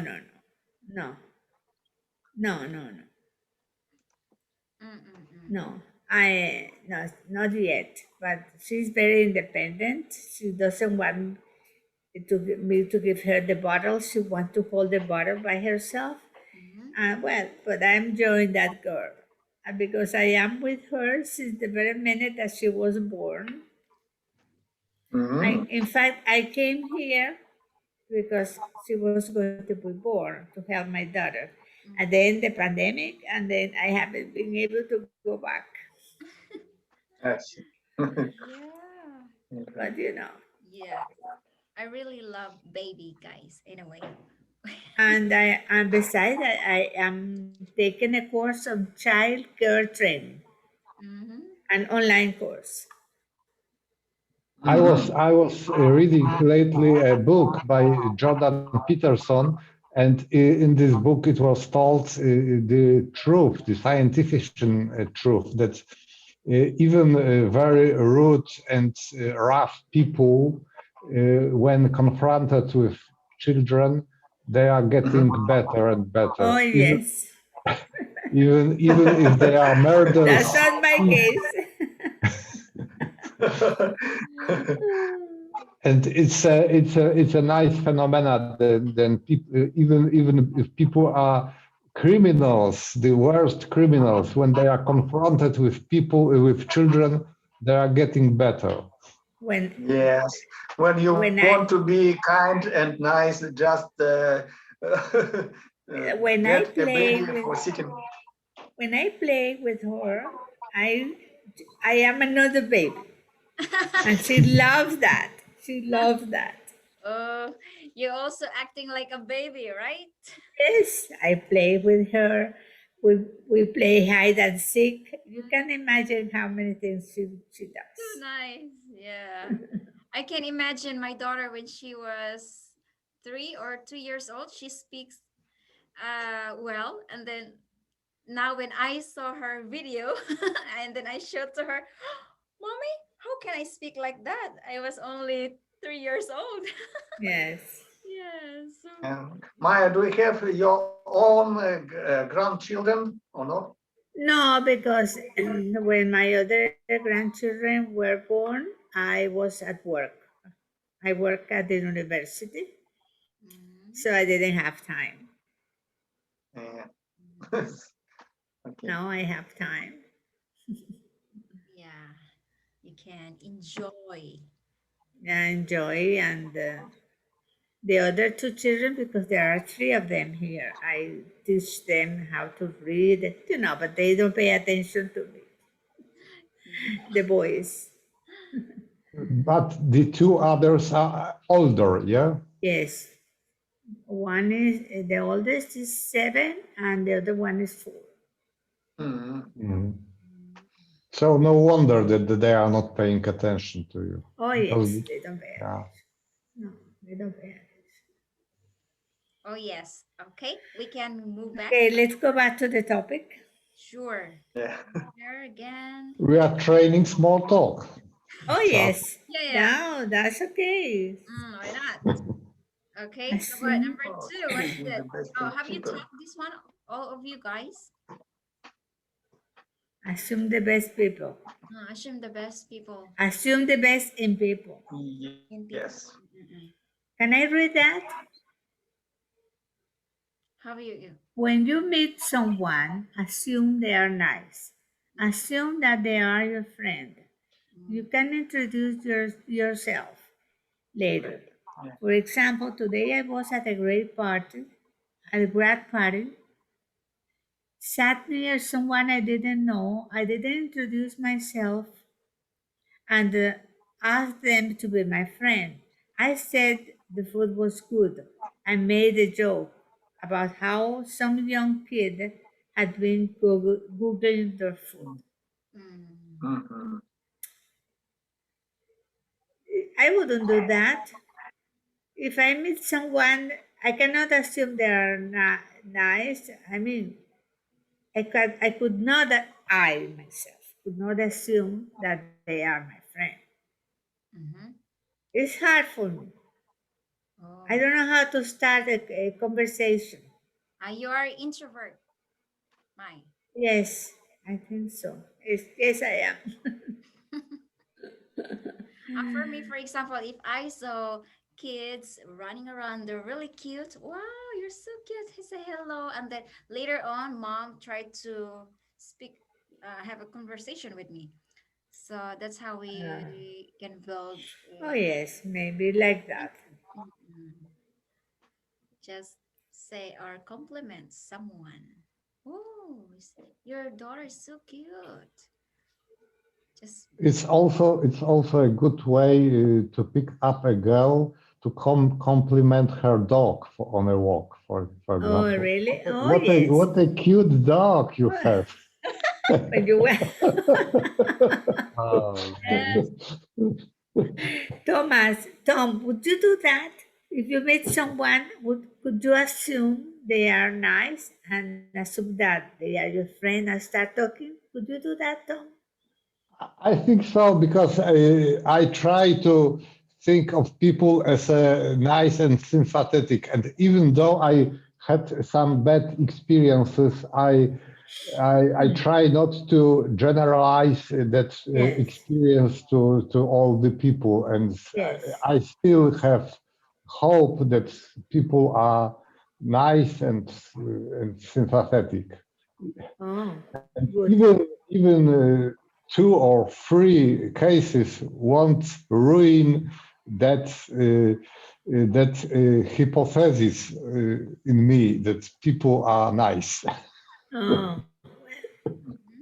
no, no, no, no, no, Mm-mm-mm. no. I no, not yet. But she's very independent. She doesn't want me to give her the bottle. She wants to hold the bottle by herself. Mhm. Well, but I'm enjoying that girl. Because I am with her since the very minute that she was born. Mhm. In fact, I came here because she was going to be born to help my daughter. And then the pandemic, and then I haven't been able to go back. Yes. Yeah. But you know, Yeah. I really love baby guys in a way. and besides, I am taking a course of child care training, Mm-hmm. an online course. Mhm. I was reading lately a book by Jordan Peterson, and in this book it was told the truth, the scientific truth, that even very rude and rough people, when confronted with children, they are Mhm. getting better and Oh better, yes, even if they are that's murderers. not my case. And it's a nice phenomena then people, even if people are criminals, the worst criminals, when they are confronted with people with children, they are getting better. when Yes. When you when want to I be kind and nice, just when I get a baby play with for sitting. when I play with her, I I am another baby, and she loves that. She loves that. Oh, you're also acting like a baby, right? Yes, I play with her. We play hide and seek. You can imagine how many things she So does. nice. Yeah. I can imagine my daughter when she was 3 or 2 years old. She speaks well, and then now when I saw her video and then I showed to her, Mommy, how can I speak like that? I was only 3 years old. Yes. Yeah, so And Maya, do you have your own grandchildren or not? No, because when my other grandchildren were born, I was at work. I work at the university, mhm. so I didn't have time. Yeah. Okay. Now I have time. Yeah, you can enjoy. I enjoy and the other two children, because there are three of them here, I teach them how to read, but they don't pay attention to me. The boys. But the two others are older, yeah. Yes. One is the oldest is 7 and the other one is 4. Mhm. Mhm. So no wonder that they are not paying attention to you, Oh because yes, they don't pay yeah. attention. No, they don't pay attention. Oh, yes. Okay, we can move back. Okay, let's go back to the topic. Sure. Yeah. There again. We are training small talk. Oh So yes. Yeah, yeah. No, that's okay. Why not? Okay, how about Assume. number Oh, two? What's choosing this? the best Oh, have you people. taught this one, all of you guys? Assume the best people. Assume the best people Assume the best in people. in Yes. people. Mm-mm. Can I read that? How about you? When you meet someone, assume they are nice. Assume that they are your friend. You Mm. can introduce yourself later. Yeah. For example, today I was at a great party, at a grad party, sat near someone I didn't know. I didn't introduce myself and asked them to be my friend. I said the food was good. I made a joke about how some young kid had been Googling their food. Mm. Mhm. I wouldn't do that. If I meet someone, I cannot assume they are nice. I mean, I could not, I myself could not assume that they are my friend. Mm-hmm. It's hard for me. Oh. I don't know how to start a conversation. You are introvert, my. Yes, I think so. Yes, I am. For me, for example, if I saw kids running around, they're really cute. Wow, you're so cute. He say hello, and then later on, mom tried to speak, have a conversation with me. So that's how Uh, we can build oh, a. yes, maybe like that. Mm-mm. Just say or compliment someone. Oh, your daughter is so cute. Just It's also a good way to pick up a girl to compliment her dog on a walk, for Oh, example. really? Oh, What a yes. what a cute dog you have. When you were Oh, yes, Tom, would you do that? If you meet someone, could you assume they are nice and assume that they are your friend and start talking? Would you do that, Tom? I think so because I try to think of people as nice and sympathetic, and even though I had some bad experiences, I Hmm. try not to generalize that Yes, experience to all the people, and yes. I still have hope that people are nice and sympathetic. Oh, And good. even two or three cases won't ruin that hypothesis in me that people are nice. Oh,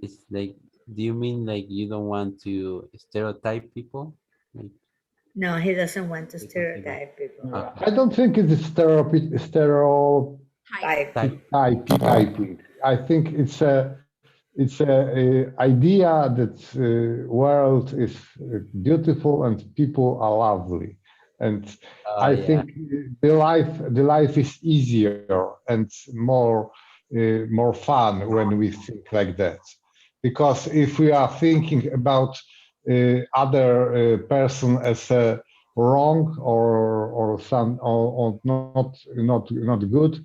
it's like, do you mean like you don't want to stereotype people? Like, no, he doesn't want to you consider that? stereotype people. Okay. I don't think it's stereotyping. type. Type. Type. I think it's a idea that world is beautiful and people are lovely, and Oh, I yeah. think the life is easier and more fun when we think like that. Because if we are thinking about other person as a wrong or some or not good,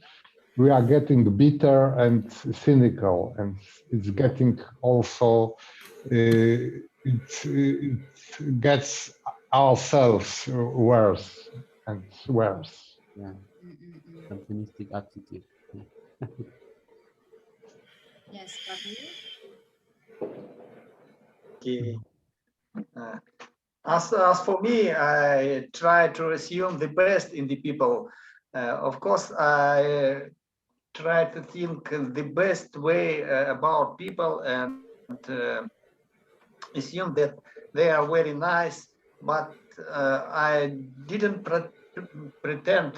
we are getting bitter and cynical, and it's getting also it gets ourselves worse and worse. Yeah. Mm-mm-mm. Optimistic attitude. Yeah. Yes, Pablo. Okay. Uh, as for me, I try to assume the best in the people. Of course, I try to think the best way about people and assume that they are very nice, but I didn't pretend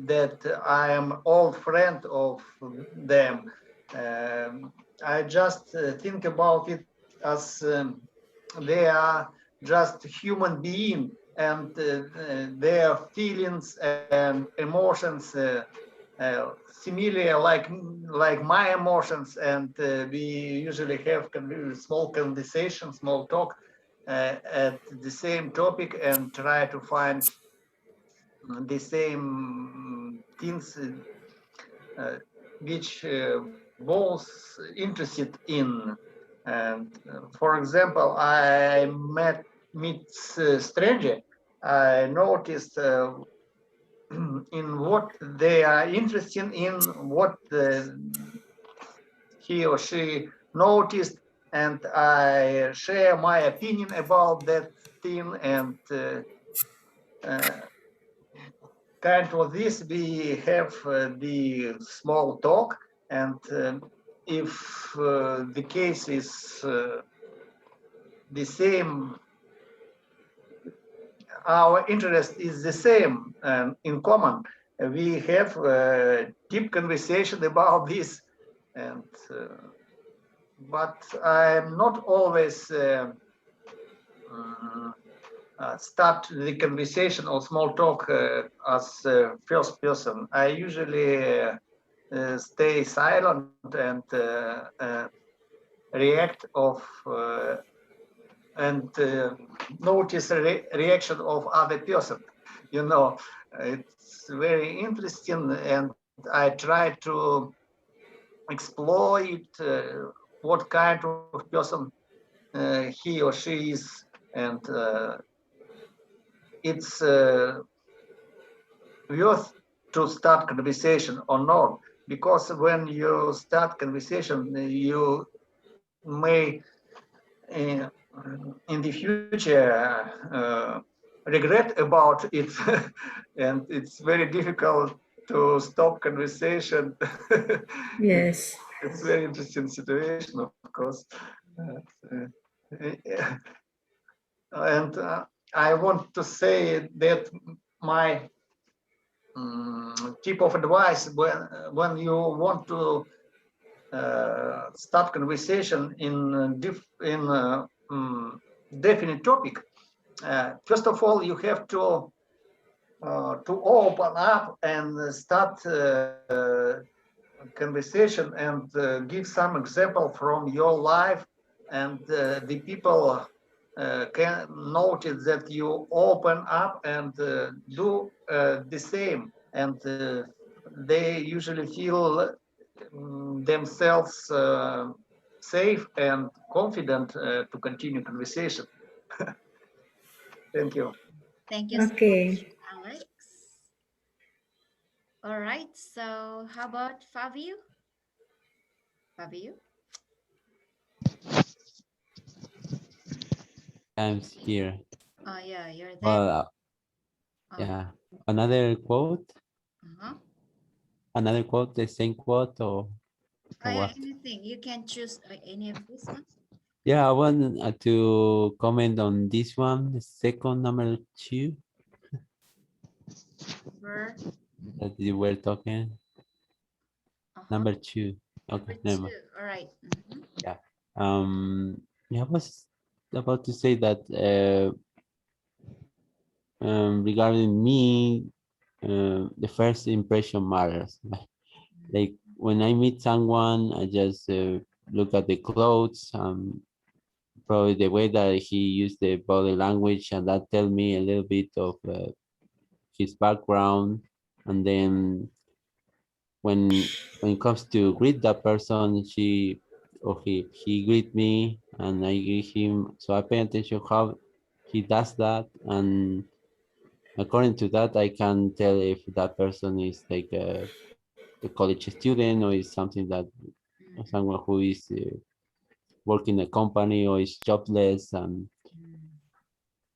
that I am old friend of them. I just think about it as they are just human being, and their feelings and emotions similar like my emotions, and we usually have small conversation, small talk at the same topic, and try to find the same things which both interested in. And for example, I meet stranger. I noticed in what they are interested in, what he or she noticed, and I share my opinion about that thing, and uh, kind of this we have the small talk, and if the case is the same, our interest is the same and in common, we have deep conversation about this, and but I'm not always uh, start the conversation or small talk as first person. I usually stay silent and react of and notice reaction of other person. You know, it's it's very interesting, and I try to exploit what kind of person he or she is, and it's worth to start conversation or not, because when you start conversation, you may in the future regret about it, and it's very difficult to stop conversation. Yes. It's very interesting situation, of course. And I want to say that my tip of advice when you want to start conversation in definite topic, first of all you have to open up and start conversation and give some example from your life, and the people can notice that you open up and do the same, and they usually feel themselves safe and confident to continue conversation. Thank you. Thank you so much, Okay. Alex. All right. So how about Fabio? Fabio? Times here. Oh yeah, you're there. Well, Oh, yeah. Another quote. uh-huh. Another quote. The same quote Oh or yeah, what? anything. You can choose any of this one. Yeah, I want to comment on this one. The second number 2 Number, that you were talking. uh-huh. Number 2. Number Okay, never mind. two. All right. Mhm. Yeah. Yeah, I was about to say that regarding me, the first impression matters. Like when I meet someone, I just look at the clothes, probably the way that he used the body language, and that tell me a little bit of his background. And then when it comes to greet that person, she or he greet me and I greet him. So I pay attention how he does that, and according to that, I can tell if that person is like a college student or is something that someone who is working a company or is jobless. And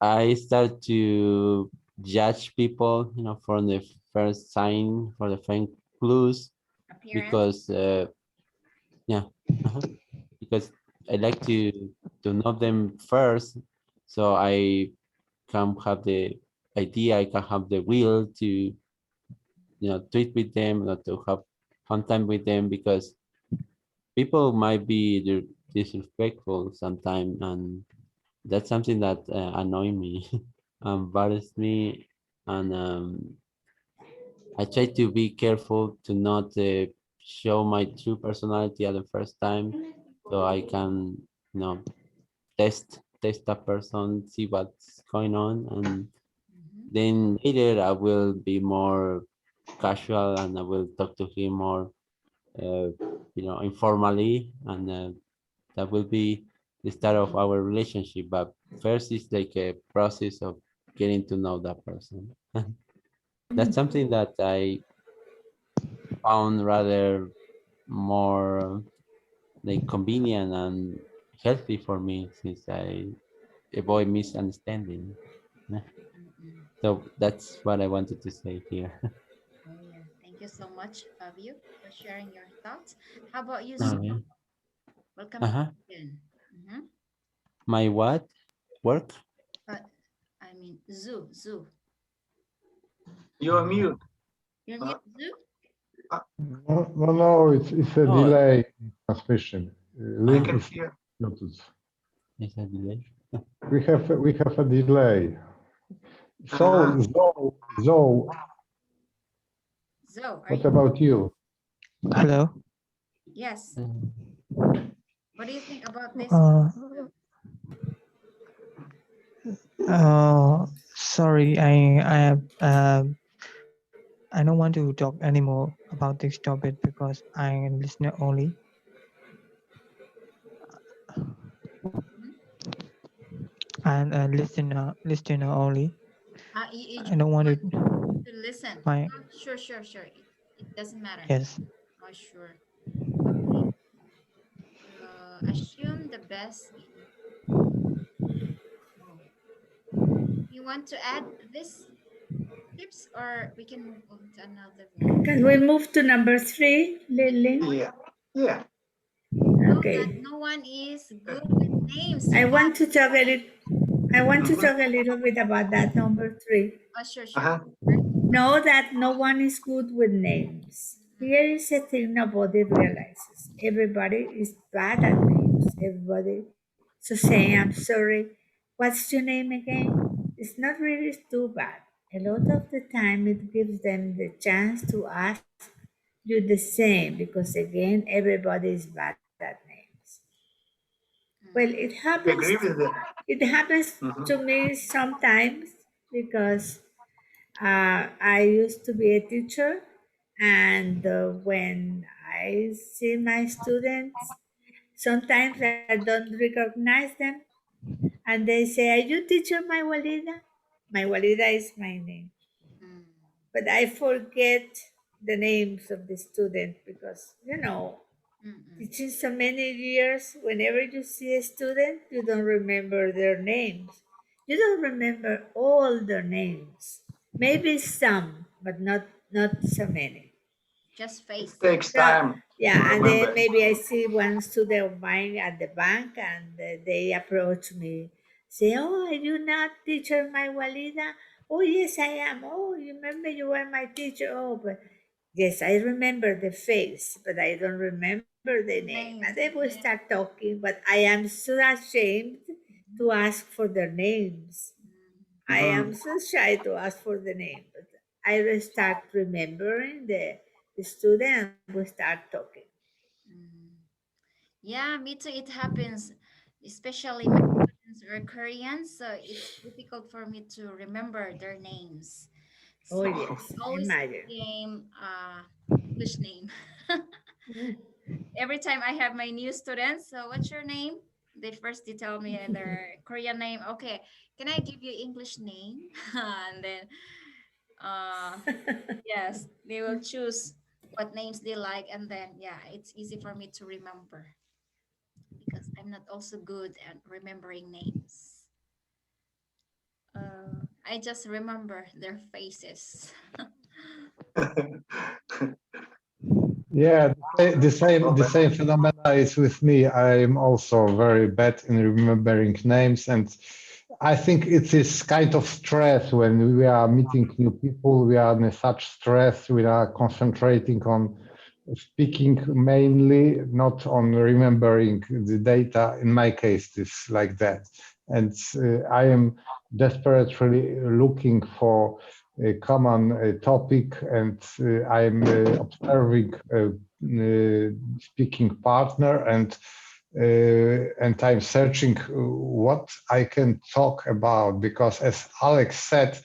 I start to judge people, from the first sign, for the first clues, Appearance. because yeah, uh-huh, because I like to know them first, so I can have the idea, I can have the will to tweet with them, not to have fun time with them, because people might be disrespectful sometimes, and that's something that annoy me, bothers me, and I try to be careful to not show my true personality at the first time, so I can, you know, test a person, see what's going on, and Mhm. then later I will be more casual and I will talk to him more, informally, and that will be the start of our relationship. But first, it's like a process of getting to know that person. That's something that I found rather more like convenient and healthy for me, since I avoid misunderstanding. Yeah. Mm-mm. So that's what I wanted to say here. Oh yeah. Thank you so much, Fabio, for sharing your thoughts. How about you, Sue? Okay. Welcome Uh-huh. again. Mm-hmm. My what? Work? Uh, I mean, Zoo. You're mute. You're Uh, mute, Zoo? uh, No, it's a No, delay in transmission. I Link can is hear. muted. it's a delay. We have a delay. Uh, So, Zoe, are what you? about you? Hello. Yes. Mm. What do you think about this? Uh, sorry, I have I don't want to talk anymore about this topic because I am listener only. Mhm. I'm a listener only. You I just don't want want to to listen. my Oh, sure, sure, sure. It doesn't matter. yes. Oh, sure. Okay. Assume the best in. Oh, you want to add this tips, or we can move on to another one? Can we move to number 3, Lily? Yeah. Yeah. Know that Okay. no one is good with names. I Yeah. want to talk a little. I want to Mhm. talk a little bit about that number 3. Oh, sure, sure. Uh-huh. Know that no one is good with names. Mm-mm. Here is a thing nobody realizes. Everybody is bad at names. Everybody. So say, I'm sorry. What's your name again? It's not really too bad. A lot of the time, it gives them the chance to ask you the same because, again, everybody is bad at names. Well, it Mm. happens. I agree with that. It happens to Mhm. me sometimes because I used to be a teacher, and when I see my students, sometimes I don't recognize them, and they say, "Are you teacher my Walida?" My Walida is my name, Mm. but I forget the names of the student because Mm-mm. teaching so many years, whenever you see a student, you don't remember their names. You don't remember all their names. Maybe some, but not so many. Just It face. takes So time to yeah, and then remember. maybe I see one student of mine at the bank, and they approach me, say, "Oh, are you not teacher my Walida?" "Oh yes, I am." "Oh, you remember you were my teacher?" "Oh, but yes, I remember the face, but I don't remember the name." And they Names. will Yeah. start talking, but I am so ashamed to ask for their names. Mm. I am Mhm. so shy to ask for the name, but I will start remembering the student and we start talking. Mm. Yeah, me too. It happens, especially my students are Korean, so it's difficult for me to remember their names. Oh, So yes, I always imagine. became English name. Mm. Every time I have my new students, so what's your name? They tell me their Korean name. Okay, can I give you English name? And then uh yes, they will choose what names they like, and then yeah, it's easy for me to remember because I'm not also good at remembering names. I just remember their faces. Yeah, the Problem. same phenomena is with me. I'm also very bad in remembering names, and I think it is kind of stress when we are meeting new people. We are in such stress. We are concentrating on speaking mainly, not on remembering the data. In my case, it's like that, and I am desperately looking for a common topic, and I'm observing a speaking partner, and I'm searching what I can talk about, because as Alex said,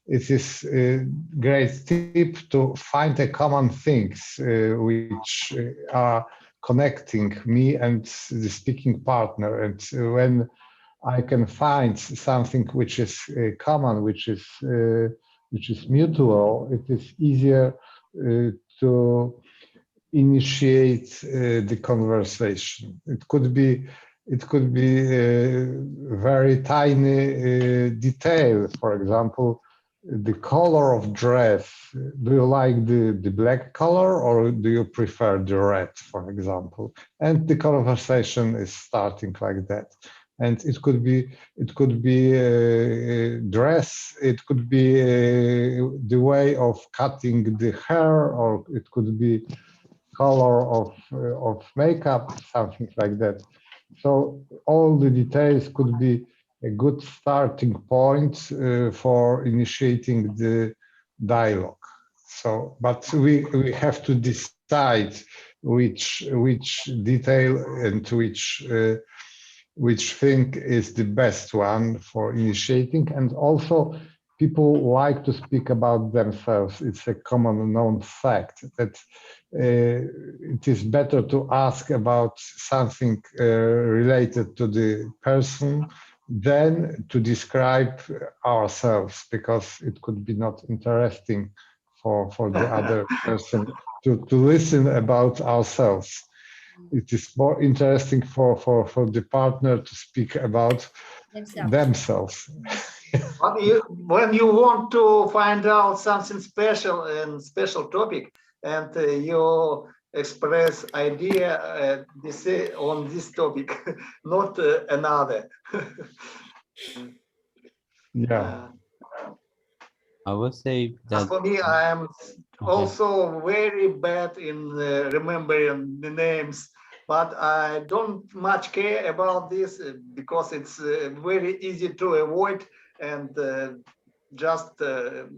it is a great tip to find a common things which are connecting me and the speaking partner, and when I can find something which is common, which is mutual, it is easier to initiate the conversation. It could be a very tiny detail. For example, the color of dress. Do you like the black color, or do you prefer the red, for example? And the conversation is starting like that. And it could be dress. It could be the way of cutting the hair, or it could be color of makeup, something like that. So all the details could be a good starting point for initiating the dialogue. So, but we have to decide which detail and which thing is the best one for initiating, and also people like to speak about themselves. It's a common known fact that it is better to ask about something related to the person than to describe ourselves, because it could be not interesting for the other person to listen about ourselves. It is more interesting for the partner to speak about themselves. themselves. But when you want to find out something special and special topic, and you express idea on this topic, not another. Yeah. Uh, I would say as that. for me, I am Okay. also very bad in remembering the names, but I don't much care about this because it's very easy to avoid and just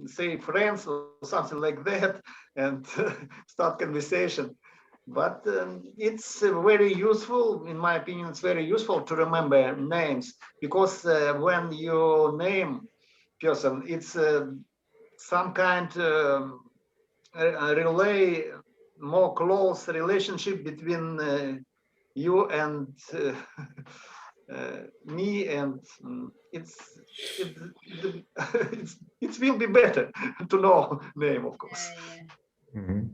say friends or something like that and start conversation. But it's very useful, in my opinion, it's very useful to remember names because when you name person, it's some kind relay more close relationship between you and me, and it, it will be better to know name, of course. Yeah. Mhm.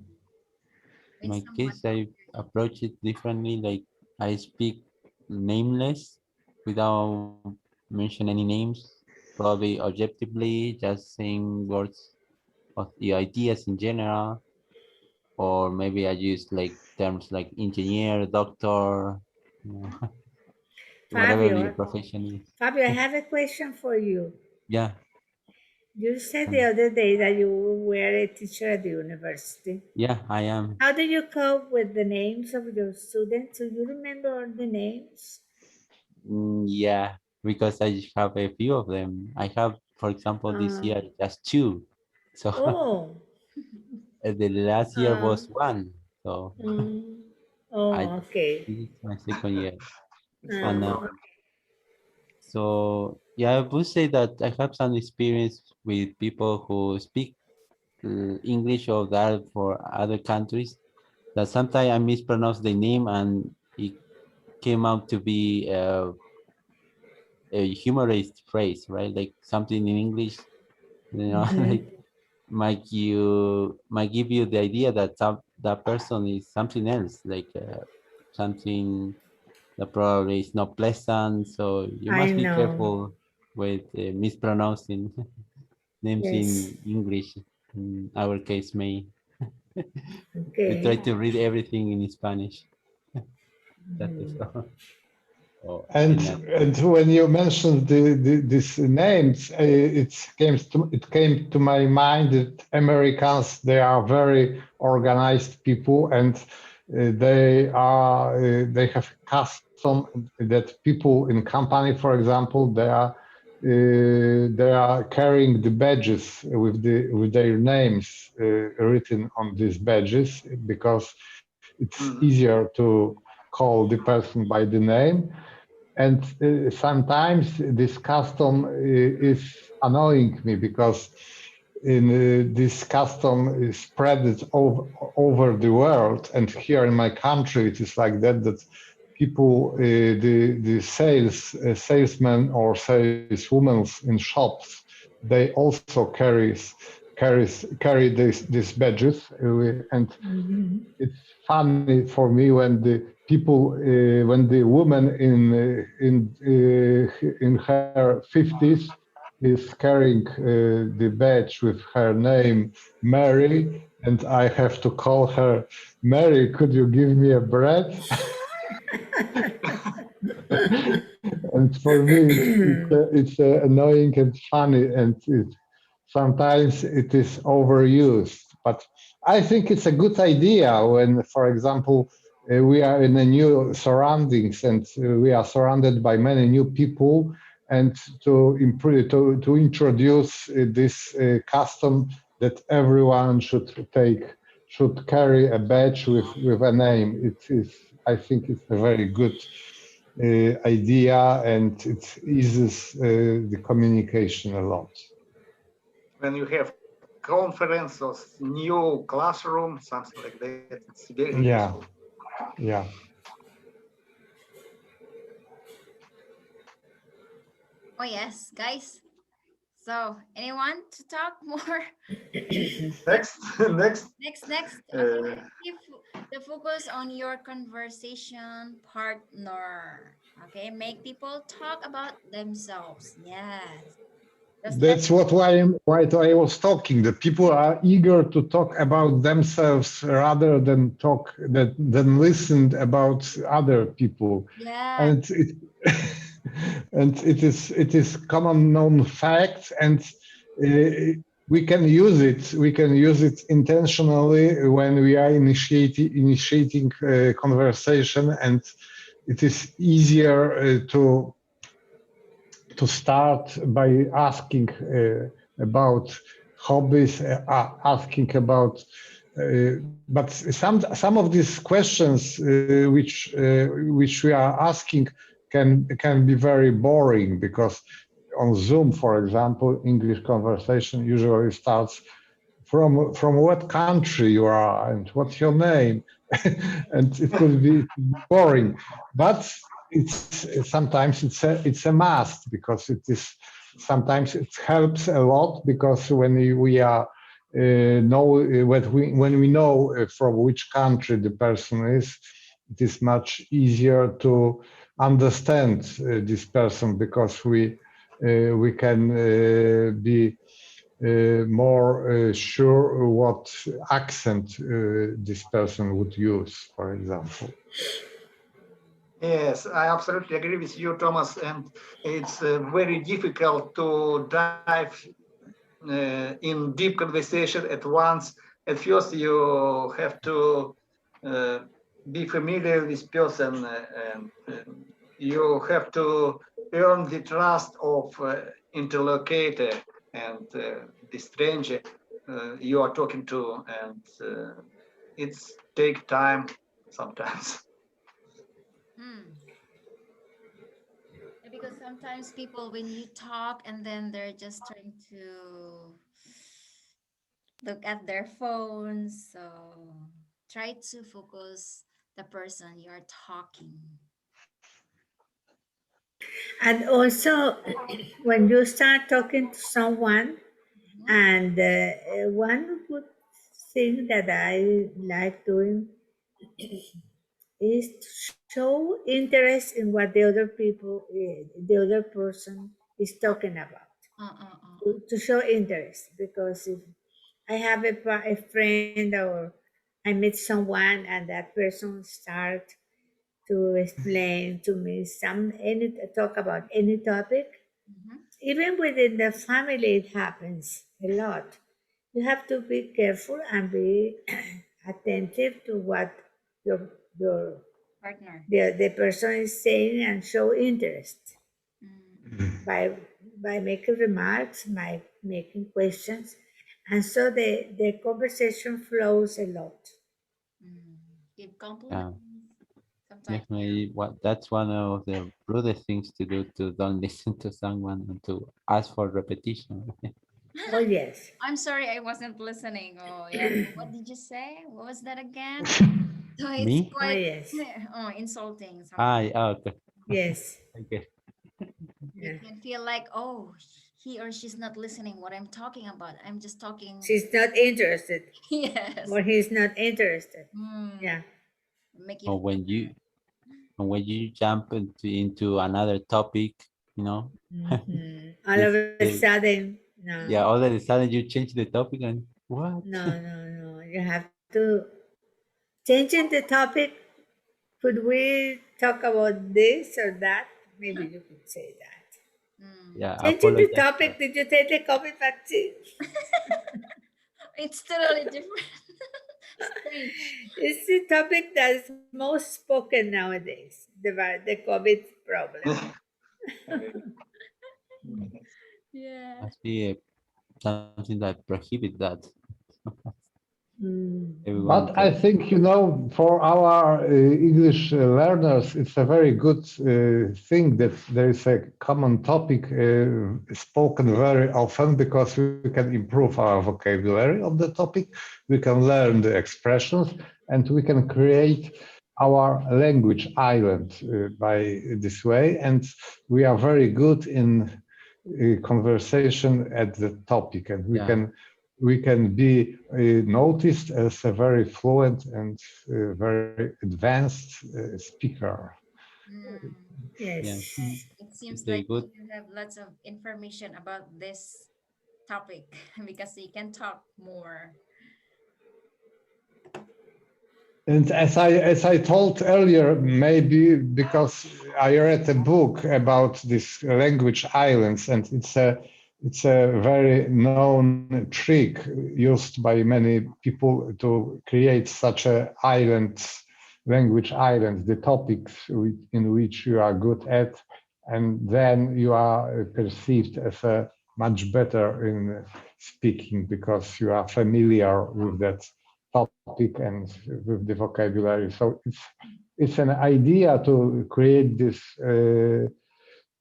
In When my someone, case, I approach it differently. Like I speak nameless without mention any names, probably objectively, just saying words of the ideas in general, or maybe I use like terms like engineer, doctor, you know, whatever your Fabio, profession is. Fabio, I have a question for you. Yeah, You said the um, other day that you were a teacher at the university. yeah, I am. How do you cope with the names of your students? Do you remember all the names? Yeah, because I have a few of them. I have, for example, this Uh, year just two. So oh, the last year uh, was one. So mm, I oh, okay. this is my second year, and Uh, so yeah, I would say that I have some experience with people who speak English or that for other countries. That sometimes I mispronounce the name and it came out to be a humorous phrase, right? Like something in English, like mhm. might give you the idea that that person is something else, like something that probably is not pleasant. So you I must be know. careful with mispronouncing names Yes. in English. In our case, may we try Okay. to read everything in Spanish. That is Mhm. all. Oh, And in a, and when you mentioned these names, it came to my mind that Americans, they are very organized people, and they have custom that people in company, for example, they are carrying the badges with their names written on these badges, because it's Mhm. easier to call the person by the name. And sometimes this custom is annoying me, because in this custom is spread it over the world, and here in my country it is like that people, the salesmen or saleswomen in shops, they also carry these badges, and Mhm. it's funny for me when the people, when the woman in her 50s is carrying the badge with her name Mary, and I have to call her Mary. Could you give me a bread? And for me, it's annoying and funny, and sometimes it is overused. But I think it's a good idea when, for example, we are in a new surroundings, and we are surrounded by many new people, and to improve, to introduce this custom that everyone should carry a badge with a name. It is, I think, it's a very good idea, and it eases the communication a lot. when you have conference or new classroom, something like that, it's very useful. Yeah, yeah. Oh yes, guys. So, anyone to talk more? Next, next, Next. Okay, uh, let's keep the focus on your conversation partner. Okay, make people talk about themselves. Yes. Just let. That's what I was talking. The people are eager to talk about themselves rather than than listen about other people, Yeah. and it and it is common known fact, and we can use it. We can use it intentionally when we are initiating conversation, and it is easier to start by asking about hobbies, but some of these questions which we are asking can be very boring because on Zoom, for example, English conversation usually starts from what country you are and what's your name, and it could be boring, but it's sometimes it's a must because it is sometimes it helps a lot because we are know when we know from which country the person is, it is much easier to understand this person because we can be more sure what accent this person would use, for example. yes, I absolutely agree with you, Thomas. And it's very difficult to dive in deep conversation at once. At first, you have to uh, be familiar with person, and you have to earn the trust of interlocutor and the stranger you are talking to, and it's take time sometimes. Hmm. Yeah, because sometimes people, when you talk and then they're just trying to look at their phones, so try to focus the person you're talking. And also, when you start talking to someone, Mhm. and one good thing that I like doing is to show interest in what the other person is talking about. To show interest, because if I have a friend or I meet someone and that person start to explain to me any talk about any topic, Mhm. even within the family it happens a lot. You have to be careful and be attentive to what your Partner. the person is saying and show interest Mm. by by making remarks, by making questions, and so the conversation flows a lot. Mm. Give Yeah, compliments sometimes. definitely. What that's one of the rudest things to do, to don't listen to someone and to ask for repetition. Oh yes, I'm sorry, I wasn't listening. Oh yeah, what did you say? What was that again? So it's Me? oh quite yes, insulting sometimes. Ah, yeah, okay. yes, Okay. You yeah. can feel like, oh, he or she's not listening what I'm talking about. I'm just talking. She's not interested, Yes. or he's not interested. Mm. Yeah. Make you Or feel when you jump into another topic, you know, All of it's a sudden, no, yeah, all of a sudden you change the topic and what? no. You have to changing the topic. Could we talk about this or that? Maybe you could say that. mm. Yeah, Changing the apologize for topic, did you take the COVID vaccine? It's totally different. Strange. It's the topic that's most spoken nowadays, the COVID problem. Yeah. must be something that prohibit that. Everyone But I talks. think, for our English learners, it's a very good thing that there is a common topic spoken very often, because we can improve our vocabulary of the topic, we can learn the expressions, and we can create our language island by this way. And we are very good in conversation at the topic, and Yeah. we can be noticed as a very fluent and very advanced speaker. Mm. Yes. Yes. It seems Very like good. you have lots of information about this topic because you can talk more. And as I told earlier, maybe because I read a book about these language islands, and it's a very known trick used by many people to create such a language island, the topics in which you are good at, and then you are perceived as a much better in speaking because you are familiar with that topic and with the vocabulary. So it's an idea to create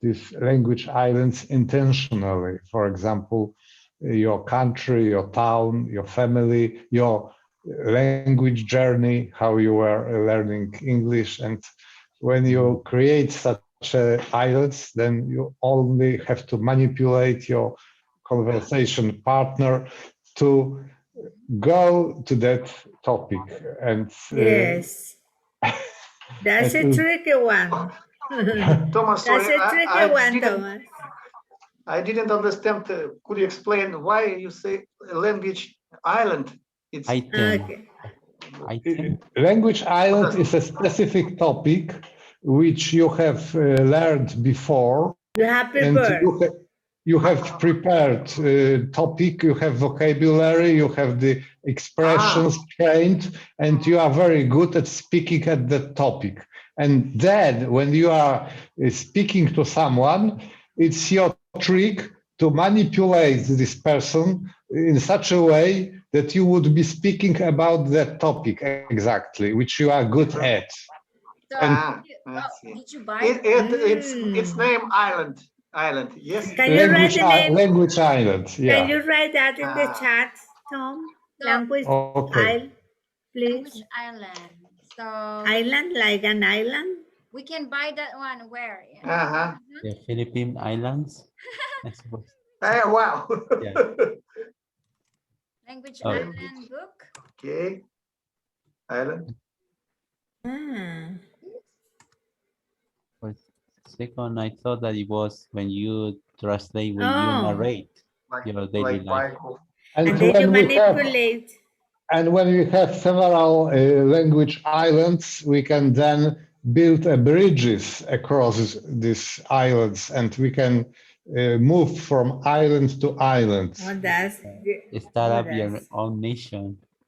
these language islands intentionally. For example, your country, your town, your family, your language journey, how you were learning English. And when you create such islands, then you only have to manipulate your conversation partner to go to that topic, and Yes. That's a and tricky one. Thomas, That's sorry, a tricky one, didn't Thomas. I didn't understand. Could you explain why you say language island? It's Item. Okay. Item. language what island does is a specific topic which you have learned before, You have and prepared. you have prepared topic, you have vocabulary, you have the ah expressions trained, and you are very good at speaking at that topic. And then when you are speaking to someone, it's your trick to manipulate this person in such a way that you would be speaking about that topic exactly, which you are good at. So, And I see. did you buy? It's Mm. name island. Yes. Can you write the name? language island, Can yeah. you write that in the Ah, chat, Tom? So, Language Okay. isle, language please. island. So Island, like an island. we can buy that one where? Yeah. uh-huh. The Philippine Islands, I suppose. Wow. Yeah. Language Oh, island book. Okay. Island. Ah. for a second, I thought that it was when you translate, when you Oh. narrate Like your daily life. Bible. And And then you when we have manipulate. several language islands, we can then build bridges across these islands, and we can move from island to island. Oh, that's Start oh, up your that's own nation,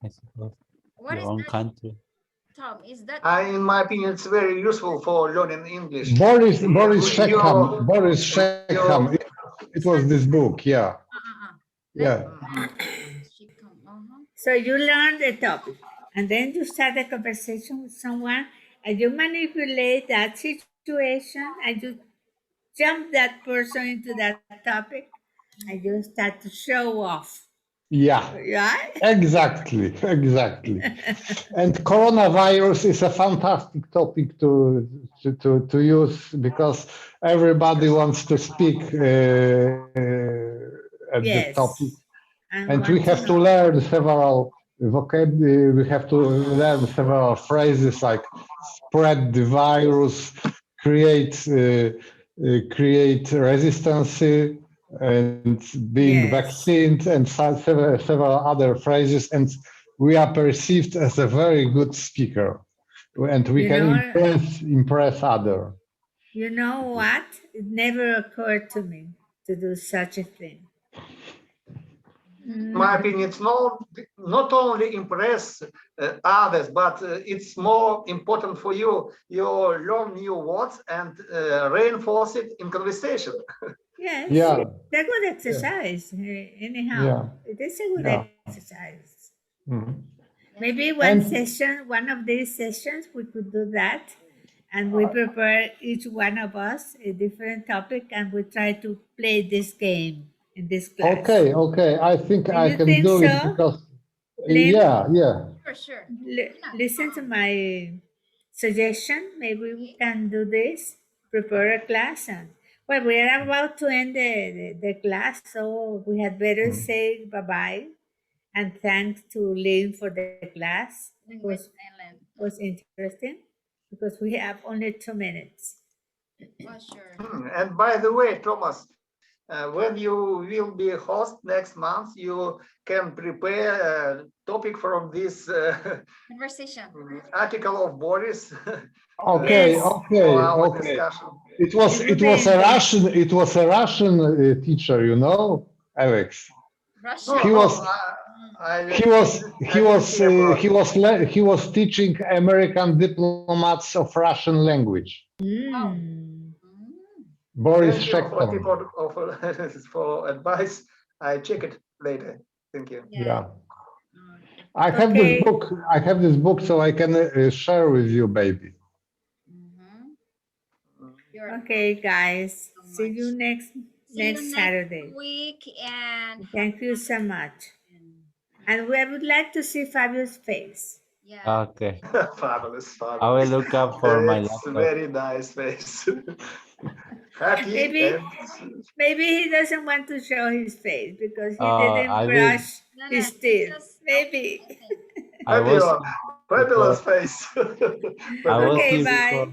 I suppose, What your is own that, country. Tom? Is that In my opinion, it's very useful for learning English. Boris Sheckham. You It was this book, yeah, Let yeah. she come. Uh-huh. so you learn the topic, and then you start a conversation with someone, and you manipulate that situation, and you jump that person into that topic, and you start to show off. Yeah, Right? exactly. And coronavirus is a fantastic topic to use, because everybody wants to speak at the topic, Yes. and And we want have to to know. learn several vocabulary. We have to learn several phrases like spread the virus, create create resistance, and being Yes. vaccinated, and several other phrases. And we are perceived as a very good speaker, and we You can know, impress other. you know what? It never occurred to me to do such a thing. in my opinion, it's not only impress others, but it's more important for you. You learn new words and reinforce it in conversation. Yes, Yeah, it's a good exercise. Anyhow, yeah, it is a good yeah. exercise. Mhm. Maybe one And session, one of these sessions, we could do that. And we prepare each one of us a different topic and we try to play this game in this class. okay, I think Do I you can think do it so, because Lynn? yeah. Sure, sure. Listen to my suggestion. Maybe we can do this, prepare a class. And, well, we are about to end the class, so we had better Mm. say bye-bye. And thanks to Lynn for the class. It Language Island. was interesting because we have only 2 minutes. Oh, sure. And by the way, Thomas, when you will be a host next month, you can prepare a topic from this Conversation. article of Boris Okay, Yes. for our okay. discussion. It will be interesting. It was a Russian teacher, you know, Alex. Russia. He was he was teaching American diplomats of Russian language. Wow. Mm. Boris Thank you for tip Shekton. for advice. I check it later. Thank you. Yeah. Okay. I have this book. I have this book, so I can share with you, baby. You're Okay, guys. so See you much. next See you Saturday. next week and Thank you so much. And we would like to see Fabio's face. yeah. Okay. Fabulous, I will fabulous. look up for my It's laptop. very nice face. Happy Maybe and maybe he doesn't want to show his face because he I didn't will. brush No, his it's teeth. just Maybe. I was fabulous before. face. I will Okay, see bye. before.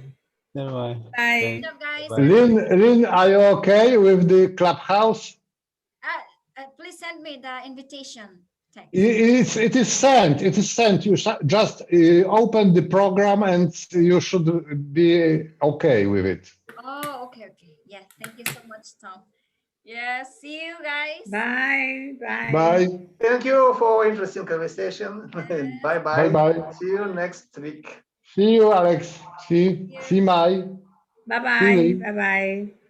Never mind. Bye. Thanks. Good job, guys. Bye. Lynn, are you okay with the clubhouse? Please send me the invitation text. It is sent. It is sent. You just open the program and you should be okay with it. Oh, okay, okay. Yeah, thank you so much, Tom. Yeah, see you guys. Bye. Bye. Bye. Thank you for interesting conversation. Bye Bye bye. bye. See you next week. See you, Alex. See Mai. Bye See bye. you. Bye bye.